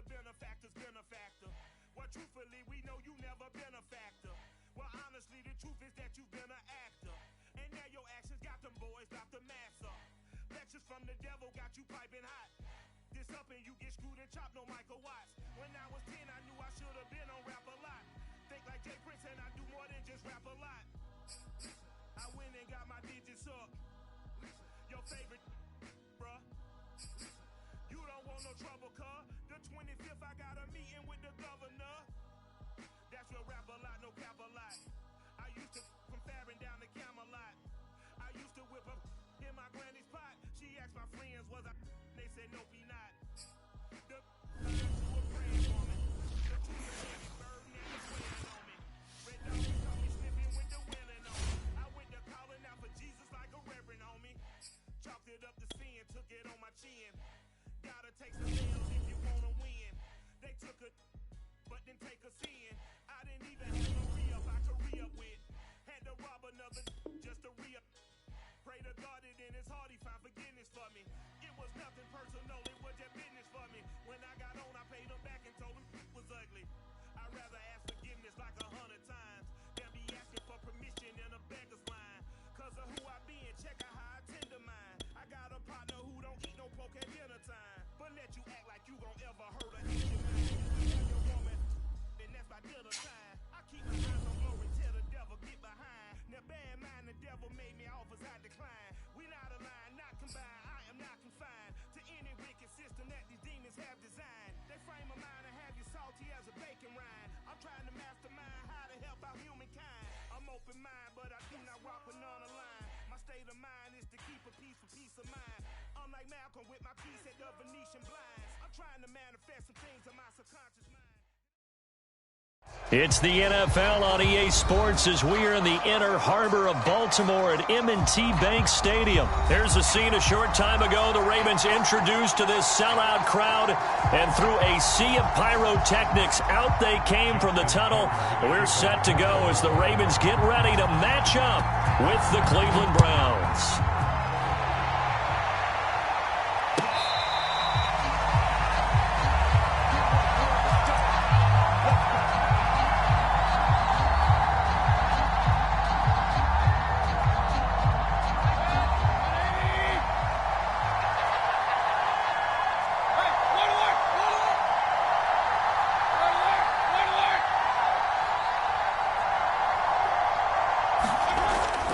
the benefactor's benefactor. Well, truthfully, we know you never been a factor. Well, honestly, the truth is that you've been an actor. And now your actions got them boys locked the mask up. Lectures from the devil got you piping hot. This up and you get screwed and chopped, no Michael Watts. When I was 10, I knew I should have been on rap a lot. Think like Jay Prince and I do more than just rap a lot. I went and got my digits up. Your favorite, bruh. You don't want no trouble, cuz. The 25th, I got a meeting with the governor. That's what rap a lot, no cap a lot. I used to from Farron down to Camelot. I used to whip up in my granny's pot. She asked my friends, was I? They said, nope, he not. The were praying for me. The truth is heavy burden and it's weighing on me. Red Dog caught me slipping with the winning on me. I went to calling out for Jesus like a reverend on me. Chalked it up to sin, took it on my chin. Gotta take some L's if you wanna win. They took a, but then take a sin. I didn't even have no re-up I could re-up with. Had to rob another just to re-up. Pray to God that in his heart he found forgiveness for me. It was nothing personal, it was just business for me. When I got on, I paid him back and told him it was ugly. I'd rather ask forgiveness like 100 times than be asking for permission in a beggar's line. Cause of who I been, check out how I tend to mine. I got a partner who don't eat no pork at dinner time, but let you act like you gon' ever hurt a Asian man. You have your woman, and that's by dinner time. I keep my eyes on glory till the devil get behind. Now bad mind, the devil made me offers I decline. We not aligned, not combined, I am not confined to any wicked system that these demons have designed. They frame a mind and have you salty as a bacon rind. I'm trying to mastermind how to help out humankind. I'm open mind, but I do not rock with none aligned. My state of mind is to keep a peace for peace of mind. Unlike Malcolm with my piece at the Venetian blinds. I'm trying to manifest some things in my subconscious mind. It's the NFL on EA Sports as we are in the inner harbor of Baltimore at M&T Bank Stadium. There's a scene a short time ago. The Ravens introduced to this sellout crowd, and through a sea of pyrotechnics, out they came from the tunnel. We're set to go as the Ravens get ready to match up with the Cleveland Browns.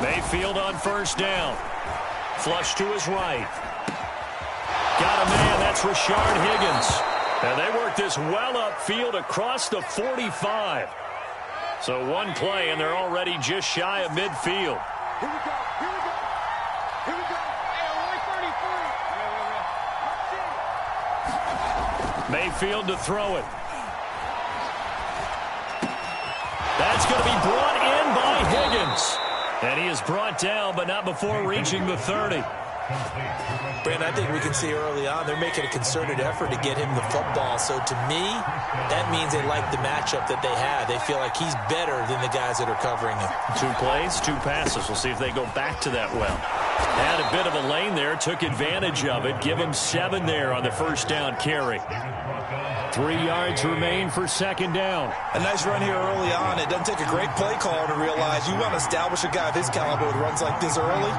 Mayfield on first down. Flush to his right. Got a man, that's Rashard Higgins. And they work this well upfield across the 45. So one play, and they're already just shy of midfield. Here we go, here we go. Here we go. Hey, Mayfield to throw it. That's going to be brought in by Higgins. And he is brought down, but not before reaching the 30. Brandon, I think we can see early on they're making a concerted effort to get him the football. So to me, that means they like the matchup that they have. They feel like he's better than the guys that are covering him. 2 plays, 2 passes. We'll see if they go back to that well. Had a bit of a lane there, took advantage of it. Give him 7 there on the first down carry. 3 yards remain for second down. A nice run here early on. It doesn't take a great play caller to realize you want to establish a guy of his caliber with runs like this early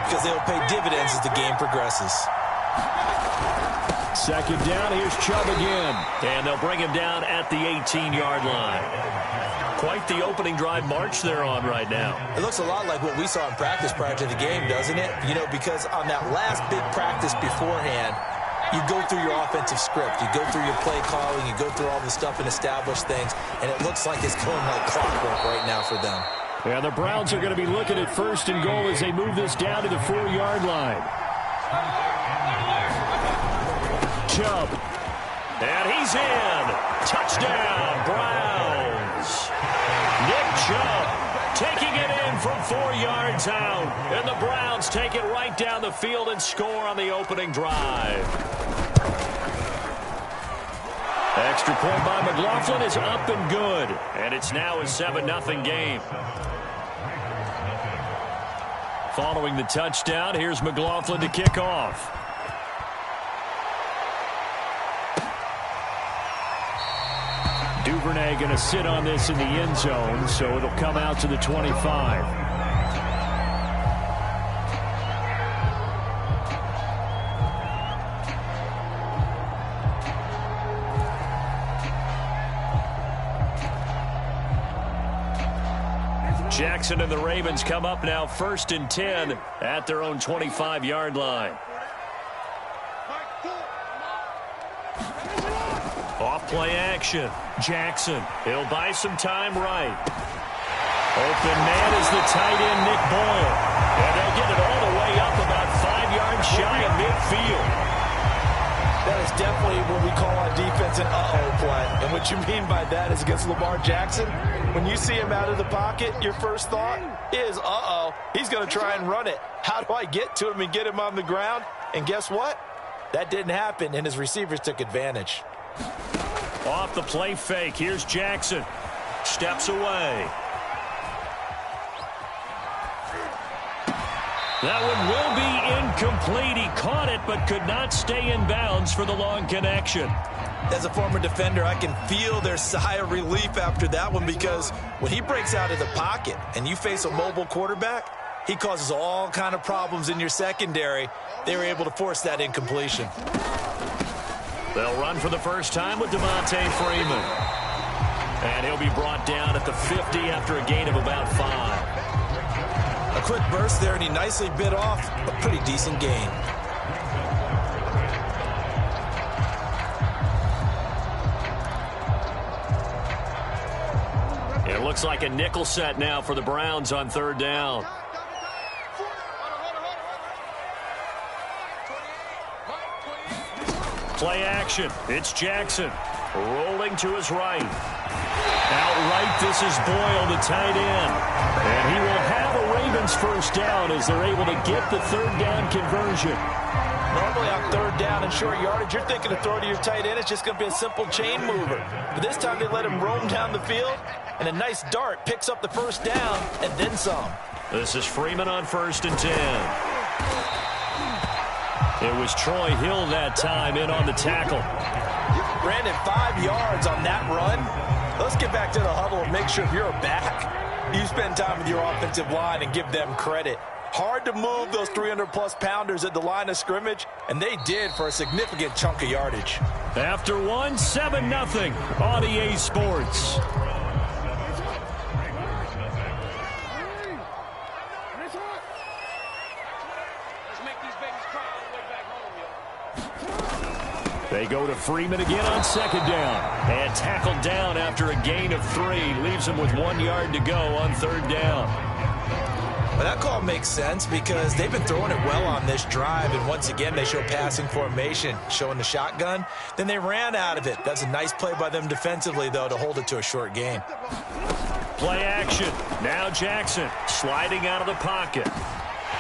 because they'll pay dividends as the game progresses. Second down, here's Chubb again. And they'll bring him down at the 18-yard line. Quite the opening drive march they're on right now. It looks a lot like what we saw in practice prior to the game, doesn't it? You know, because on that last big practice beforehand, you go through your offensive script. You go through your play calling. You go through all the stuff and establish things. And it looks like it's going like clockwork right now for them. Yeah, the Browns are going to be looking at first and goal as they move this down to the 4-yard line. Chubb. And he's in. Touchdown, Browns. Nick Chubb taking it in from 4 yards out. And the Browns take it right down the field and score on the opening drive. Extra point by McLaughlin is up and good. And it's now a 7-0 game. Following the touchdown, here's McLaughlin to kick off. Duvernay going to sit on this in the end zone, so it'll come out to the 25. Jackson and the Ravens come up now 1st and 10 at their own 25-yard line. Off play action. Jackson. He'll buy some time right. Open man is the tight end, Nick Boyle. And they'll get it all the way up about 5 yards shy of midfield. That is definitely what we call on defense an uh-oh play. And what you mean by that is against Lamar Jackson, when you see him out of the pocket, your first thought is, uh-oh, he's going to try and run it. How do I get to him and get him on the ground? And guess what? That didn't happen, and his receivers took advantage. Off the play fake. Here's Jackson. Steps away. That one will be incomplete. He caught it but could not stay in bounds for the long connection. As a former defender, I can feel their sigh of relief after that one, because when he breaks out of the pocket and you face a mobile quarterback, he causes all kind of problems in your secondary. They were able to force that incompletion. They'll run for the first time with Devontae Freeman. And he'll be brought down at the 50 after a gain of about 5. A quick burst there, and he nicely bit off a pretty decent gain. It looks like a nickel set now for the Browns on 3rd down. Play action. It's Jackson. Rolling to his right. Outright, this is Boyle, the tight end. And he will have a Ravens first down as they're able to get the 3rd down conversion. Normally on 3rd down and short yardage, you're thinking to throw to your tight end. It's just going to be a simple chain mover. But this time they let him roam down the field, and a nice dart picks up the first down and then some. This is Freeman on 1st and 10. It was Troy Hill that time in on the tackle. Brandon, 5 yards on that run. Let's get back to the huddle and make sure if you're a back, you spend time with your offensive line and give them credit. Hard to move those 300-plus pounders at the line of scrimmage, and they did for a significant chunk of yardage. After 7-0 on EA Sports. They go to Freeman again on 2nd down. And tackled down after a gain of 3. Leaves him with 1 yard to go on 3rd down. But that call makes sense because they've been throwing it well on this drive. And once again, they show passing formation, showing the shotgun. Then they ran out of it. That's a nice play by them defensively, though, to hold it to a short gain. Play action. Now Jackson sliding out of the pocket.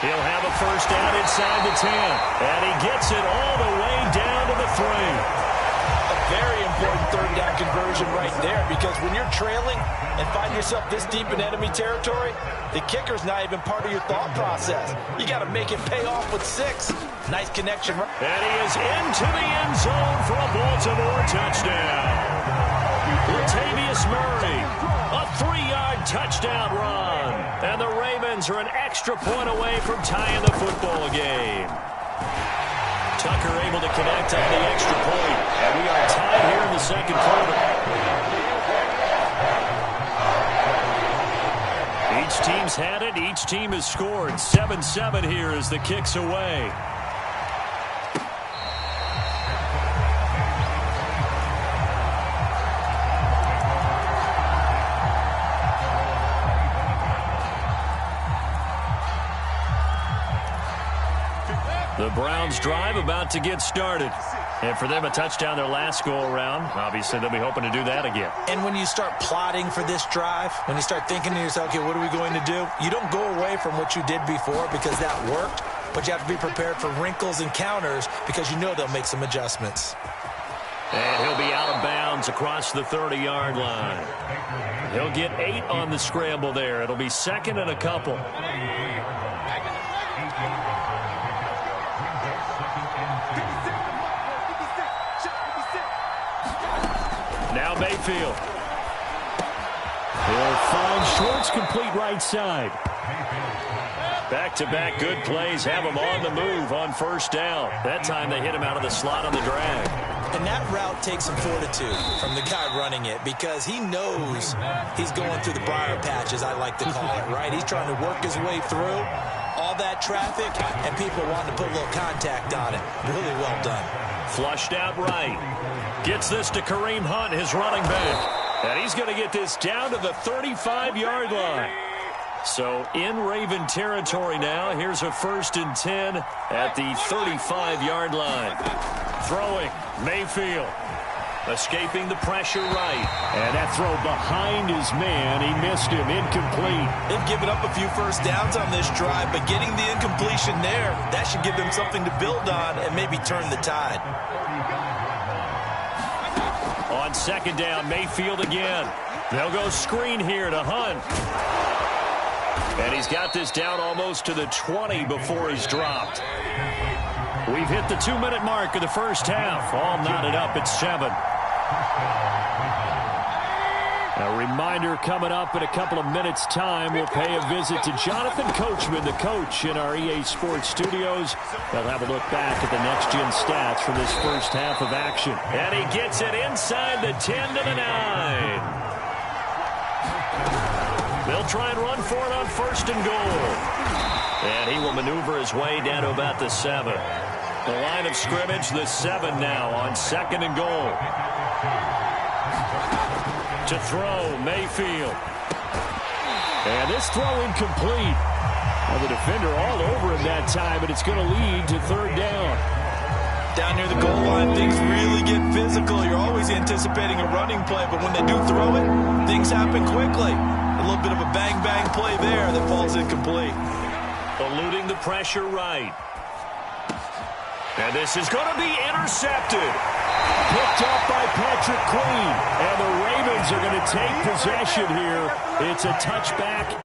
He'll have a first down inside the 10. And he gets it all the way down to the 3. A very important 3rd down conversion right there, because when you're trailing and find yourself this deep in enemy territory, the kicker's not even part of your thought process. You got to make it pay off with 6. Nice connection. And he is into the end zone for a Baltimore touchdown. Latavius Murray, a 3-yard touchdown run. And the Ravens are an extra point away from tying the football game. Tucker able to connect on the extra point. And we are tied here in the 2nd quarter. Each team's had it. Each team has scored. 7-7 here as the kick's away. The Browns drive about to get started. And for them, a touchdown their last go-around. Obviously, they'll be hoping to do that again. And when you start plotting for this drive, when you start thinking to yourself, okay, what are we going to do? You don't go away from what you did before because that worked, but you have to be prepared for wrinkles and counters because you know they'll make some adjustments. And he'll be out of bounds across the 30-yard line. He'll get 8 on the scramble there. It'll be 2nd and a couple. Now Mayfield He'll find Schwartz complete right side. Back-to-back good plays have him on the move on first down. That time they hit him out of the slot on the drag. And that route takes some fortitude from the guy running it because he knows he's going through the briar patch, as I like to call it, right? He's trying to work his way through all that traffic, and people want to put a little contact on it. Really well done. Flushed out right. Gets this to Kareem Hunt, his running back. And he's going to get this down to the 35-yard line. So in Raven territory now. Here's a 1st and 10 at the 35-yard line. Throwing, Mayfield. Escaping the pressure right. And that throw behind his man. He missed him. Incomplete. They've given up a few first downs on this drive, but getting the incompletion there, that should give them something to build on and maybe turn the tide. On 2nd down, Mayfield again. They'll go screen here to Hunt. And he's got this down almost to the 20 before he's dropped. We've hit the 2-minute mark of the first half. All knotted up at 7. A reminder coming up in a couple of minutes' time. We'll pay a visit to Jonathan Coachman, the coach in our EA Sports studios. They'll have a look back at the next-gen stats from this first half of action. And he gets it inside the 10 to the 9. They'll try and run for it on 1st and goal. And he will maneuver his way down to about the 7. The line of scrimmage, the 7 now on 2nd and goal. To throw, Mayfield. And this throw incomplete. Well, the defender all over him that time, and it's going to lead to 3rd down. Down near the goal line, things really get physical. You're always anticipating a running play, but when they do throw it, things happen quickly. A little bit of a bang-bang play there that falls incomplete. Eluding the pressure right. And this is going to be intercepted. Picked up by Patrick Queen. And the Ravens are going to take possession here. It's a touchback.